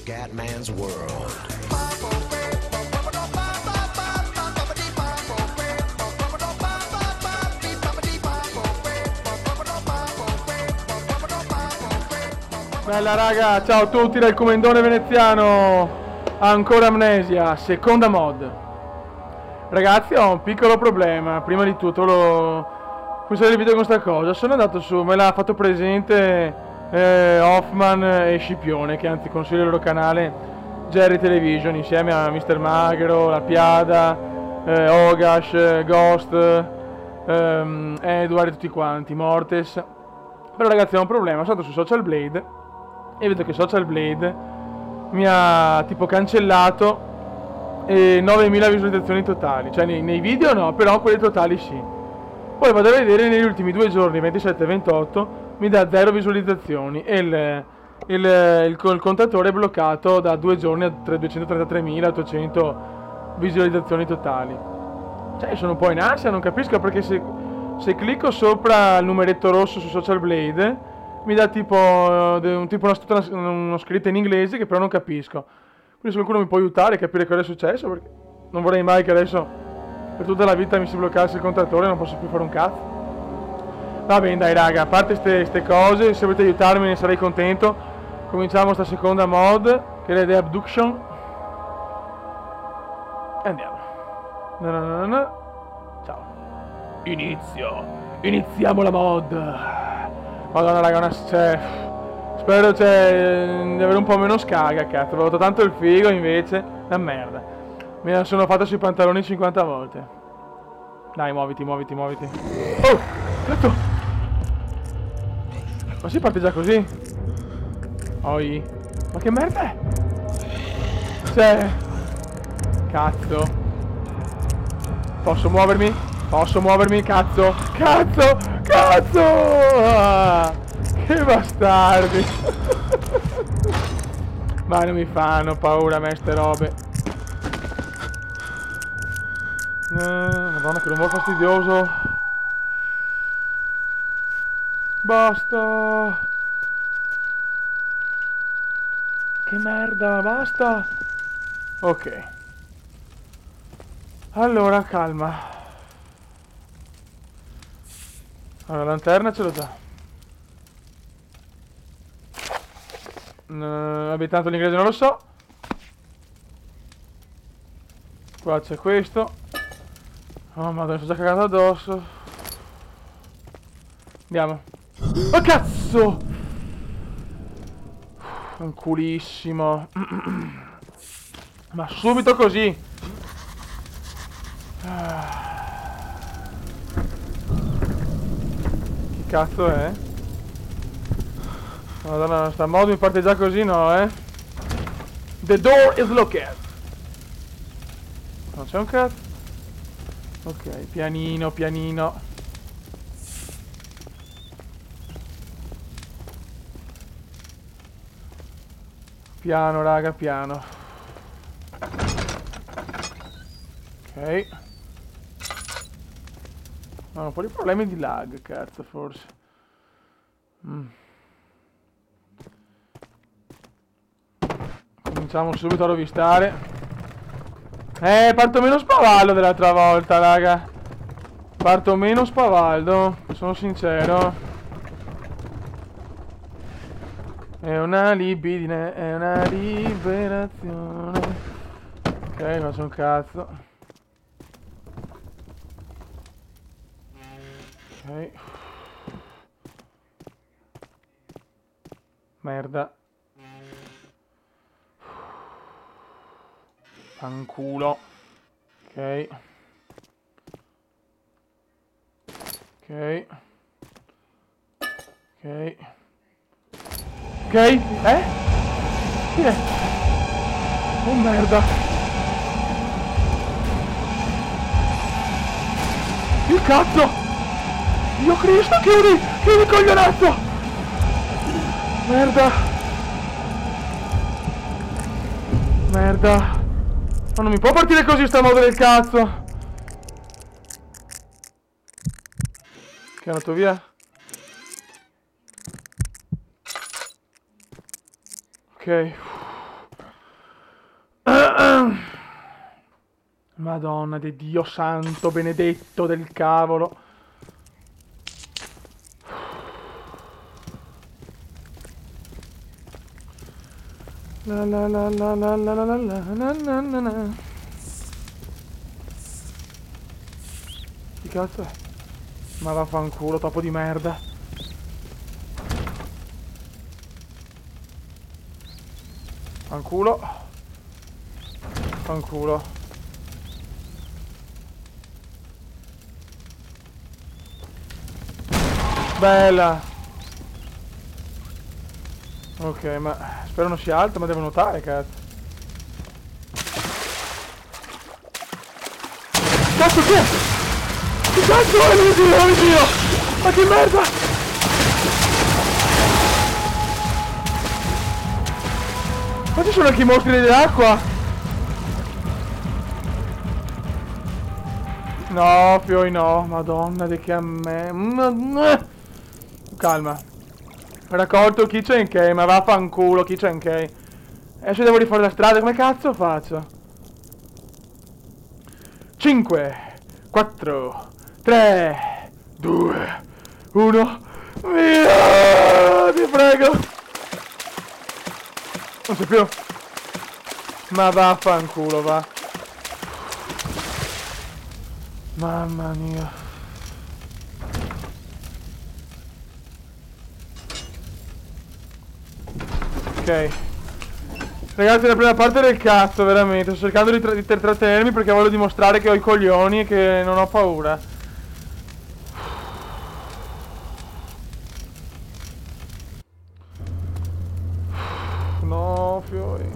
Scatman's World. Bella raga, ciao a tutti dal Comendone Veneziano. Ancora Amnesia, seconda mod. Ragazzi, ho un piccolo problema. Prima di tutto pensare il video con sta cosa. Sono andato su, me l'ha fatto presente Hoffman e Scipione, che anzi consiglio il loro canale Jerry Television, insieme a Mr. Magro, La Piada, Ogash, Ghost, Edward e tutti quanti, Mortes. Però ragazzi, ho un problema. Sono andato su Social Blade e vedo che Social Blade mi ha tipo cancellato 9.000 visualizzazioni totali. Cioè nei video no, però quelli totali sì. Poi vado a vedere negli ultimi 2 giorni, 27 e 28, mi dà 0 visualizzazioni e il contatore è bloccato da 2 giorni a 233.800 visualizzazioni totali. Cioè sono un po' in ansia, non capisco perché se clicco sopra il numeretto rosso su Social Blade mi dà tipo uno scritto in inglese che però non capisco. Quindi se qualcuno mi può aiutare a capire cosa è successo, perché non vorrei mai che adesso per tutta la vita mi si bloccasse il contatore e non posso più fare un cazzo. Va bene dai raga, a parte ste cose, se volete aiutarmi ne sarei contento. Cominciamo sta seconda mod, che è The Abduction. E andiamo. No. Ciao. Iniziamo la mod. Madonna raga, spero di avere un po' meno scaga, cazzo. Avevo tanto il figo, invece una merda. Me la sono fatta sui pantaloni 50 volte. Dai, muoviti. Oh, cazzo. Ma si parte già così? Oi. Ma che merda è? Cioè, cazzo. Posso muovermi, cazzo. Ah, che bastardi. Ma non mi fanno paura a me ste robe. Madonna che rumore fastidioso. Basta. Che merda, basta. Ok. Allora, calma. Allora, la lanterna ce l'ho già. Vabbè, tanto l'inglese non lo so. Qua c'è questo. Oh madonna, sono già cagato addosso. Andiamo. Oh cazzo! Fanculissimo. Ma subito così. Che cazzo è? Madonna, sta mod mi parte già così, no, eh? The door is locked. Non c'è un cazzo. Ok, pianino. Piano, raga, piano. Ok. Ho un po' di problemi di lag, cazzo, forse. Cominciamo subito a rovistare. Parto meno spavaldo dell'altra volta, raga. Parto meno spavaldo, sono sincero. È una libidine, è una liberazione. Ok, faccio un cazzo. Ok. Merda. Fanculo. Ok. Ok, eh? Chi è? Oh merda. Il cazzo! Dio Cristo, chiudi coglionazzo! Merda. Ma non mi può partire così sta moda del cazzo! Che è andato via? Ok. Madonna di Dio santo, benedetto del cavolo. La la la la la la la la la la la la. Che cazzo è? Ma vaffanculo, topo di merda. Fanculo. Fanculo. Bella. Ok, ma spero non sia alto, ma devo nuotare, cazzo. Cazzo che è? Che cazzo è? Non mi giro! Ma che merda! Ma ci sono anche i mostri dell'acqua? No, Fioi no, madonna di che a me. Calma. Raccolto kitchen key, ma vaffanculo kitchen key. Adesso devo rifare la strada, come cazzo faccio? 5, 4, 3, 2, 1. Via! Ti prego! Non c'è più. Ma vaffanculo, va. Mamma mia. Ok. Ragazzi, la prima parte del cazzo, veramente. Sto cercando di trattenermi perché voglio dimostrare che ho i coglioni e che non ho paura. No, Fiori.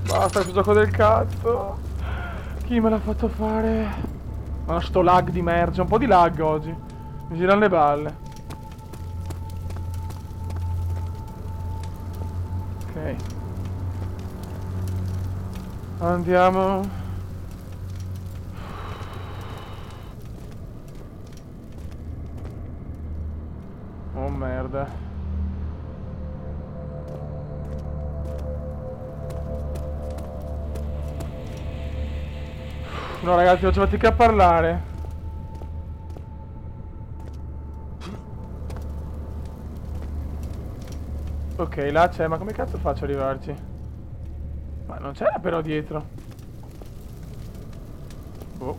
Basta questo gioco del cazzo. Chi me l'ha fatto fare? Ma sto lag di merda. C'è un po' di lag oggi. Mi girano le balle. Ok. Andiamo. Oh merda. No ragazzi, faccio fatica a parlare. Ok, là c'è, ma come cazzo faccio ad arrivarci? Ma non c'era però dietro. Oh.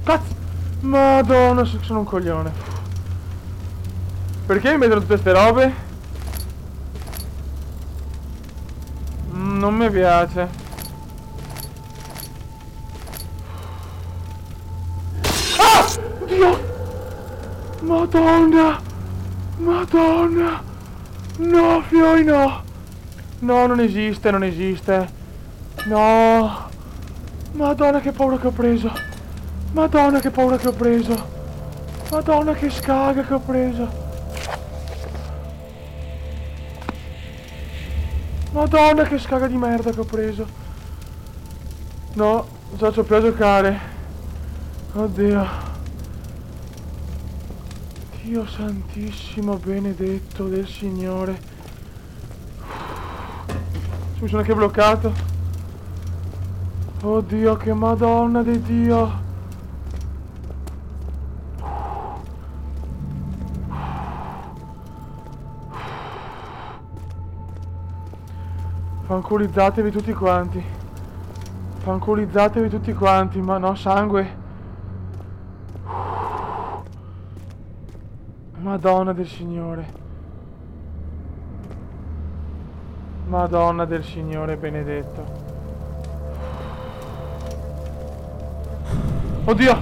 Cazzo! Madonna, sono un coglione. Perché mi mettono tutte ste robe? Non mi piace. Ah! Dio! Madonna! Madonna! No, Fioi, no! No, non esiste, non esiste. No! Madonna, che paura che ho preso! Madonna, che paura che ho preso! Madonna, che scaga che ho preso! Madonna, che scaga di merda che ho preso! No, non ce la faccio più a giocare. Oddio. Dio santissimo, benedetto del Signore. Mi sono anche bloccato. Oddio, che madonna di Dio. Fanculizzatevi tutti quanti. Fanculizzatevi tutti quanti, ma no, sangue. Madonna del Signore. Madonna del Signore benedetto. Oddio!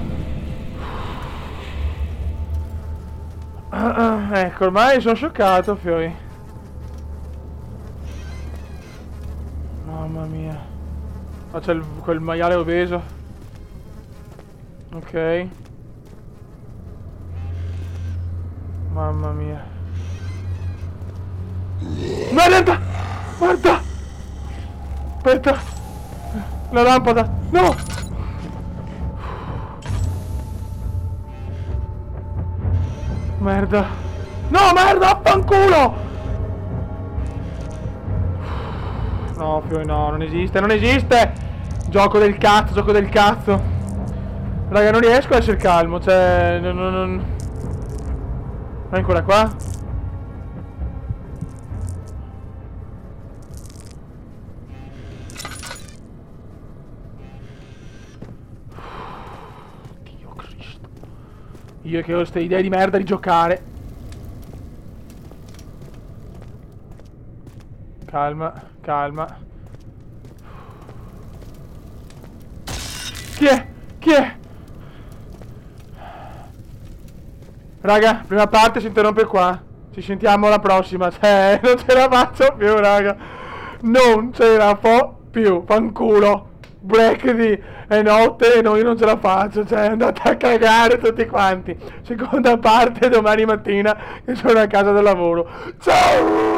Ecco, ormai sono scioccato, Fioi. Mamma mia. Ma c'è quel maiale obeso. Ok. Mamma mia. Merda! Guarda! Aspetta! La lampada! No! Merda! No, merda! Affanculo! No, Fioi, no, non esiste, non esiste! Gioco del cazzo, gioco del cazzo. Raga, non riesco a essere calmo, cioè... Non... È ancora qua? Dio Cristo. Io che ho queste idee di merda di giocare. Calma, calma. Chi è? Chi è? Raga, prima parte si interrompe qua. Ci sentiamo alla prossima. Cioè, non ce la faccio più, raga. Non ce la fo più. Fanculo. Break di è notte e no, io non ce la faccio. Cioè, andate a cagare tutti quanti. Seconda parte domani mattina che sono a casa del lavoro. Ciao!